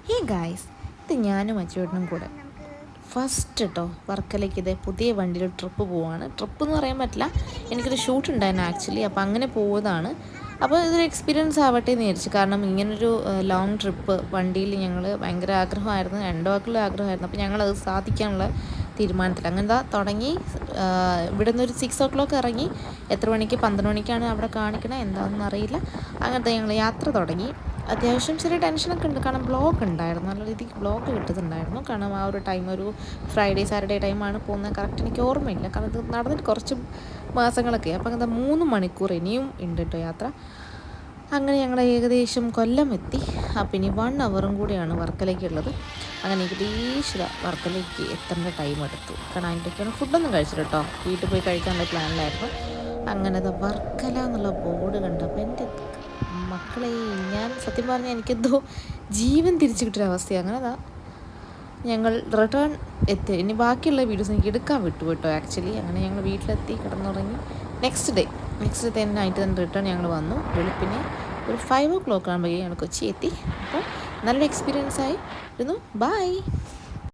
Hey guys, ഇത് ഞാനും അച്ചുവേട്ടനും കൂടെ ഫസ്റ്റ് കേട്ടോ വർക്കലേക്ക് ഇതേ പുതിയ വണ്ടിയിൽ ട്രിപ്പ് പോവാണ്. ട്രിപ്പ് എന്ന് പറയാൻ പറ്റില്ല, എനിക്കൊരു ഷൂട്ട് ഉണ്ടായിരുന്നു ആക്ച്വലി. അപ്പോൾ അങ്ങനെ പോയതാണ്. അപ്പോൾ ഇതൊരു എക്സ്പീരിയൻസ് ആവട്ടെ എന്ന് വിചാരിച്ചു. കാരണം ഇങ്ങനൊരു ലോങ് ട്രിപ്പ് വണ്ടിയിൽ ഞങ്ങൾ ഭയങ്കര ആഗ്രഹമായിരുന്നു, രണ്ടു വാക്കുള്ള ആഗ്രഹമായിരുന്നു. അപ്പോൾ ഞങ്ങളത് സാധിക്കാനുള്ള തീരുമാനത്തിൽ അങ്ങനെ തുടങ്ങി. ഇവിടെ നിന്ന് ഒരു 6 o'clock ഇറങ്ങി. എത്ര മണിക്ക് 12 മണിക്കാണ് അവിടെ കാണിക്കണത് എന്താണെന്ന് അറിയില്ല. അങ്ങനത്തെ ഞങ്ങൾ യാത്ര തുടങ്ങി. അത്യാവശ്യം ചെറിയ ടെൻഷനൊക്കെ ഉണ്ട്, കാരണം ബ്ലോഗ് ഉണ്ടായിരുന്നു, നല്ല രീതിക്ക് ബ്ലോഗ് കിട്ടുന്നുണ്ടായിരുന്നു. കാരണം ആ ഒരു ടൈം ഒരു ഫ്രൈഡേ സാറ്റർഡേ ടൈമാണ് പോകുന്നത്. കറക്റ്റ് എനിക്ക് ഓർമ്മയില്ല, കാരണം ഇത് നടന്നിട്ട് കുറച്ച് മാസങ്ങളൊക്കെ. അപ്പം അങ്ങനത്തെ 3 മണിക്കൂർ ഇനിയും ഉണ്ട് കേട്ടോ യാത്ര. അങ്ങനെ ഞങ്ങൾ ഏകദേശം കൊല്ലം എത്തി. അപ്പം ഇനി 1 hour കൂടിയാണ് വർക്കലേക്കുള്ളത്. അങ്ങനെ ഏകദേശം വർക്കലേക്ക് എത്തേണ്ട ടൈം എടുത്തു. കാരണം അതിൻ്റെയൊക്കെയാണ് ഫുഡൊന്നും കഴിച്ചിട്ട് കേട്ടോ, വീട്ടിൽ പോയി കഴിക്കാനുള്ള പ്ലാനിലായിരുന്നു. അങ്ങനെ വർക്കല എന്നുള്ള ബോർഡ് കണ്ടപ്പോൾ എൻ്റെ മക്കളെ, ഞാൻ സത്യം പറഞ്ഞാൽ എനിക്കെന്തോ ജീവൻ തിരിച്ചു കിട്ടിയൊരവസ്ഥയാണ്. അങ്ങനെ ഞങ്ങൾ റിട്ടേൺ എത്തി. ഇനി ബാക്കിയുള്ള വീഡിയോസ് എനിക്ക് എടുക്കാൻ വിട്ടു കേട്ടോ ആക്ച്വലി. അങ്ങനെ ഞങ്ങൾ വീട്ടിലെത്തി, കിടന്നുറങ്ങി. നെക്സ്റ്റ് ഡേ നൈറ്റ് തന്നെ റിട്ടേൺ ഞങ്ങൾ വന്നു. വെളുപ്പിനെ ഒരു 5 o'clock ആകുമ്പോഴേക്കും ഞങ്ങൾ കൊച്ചി എത്തി. അപ്പോൾ നല്ലൊരു എക്സ്പീരിയൻസ് ആയിരുന്നു. ബൈ.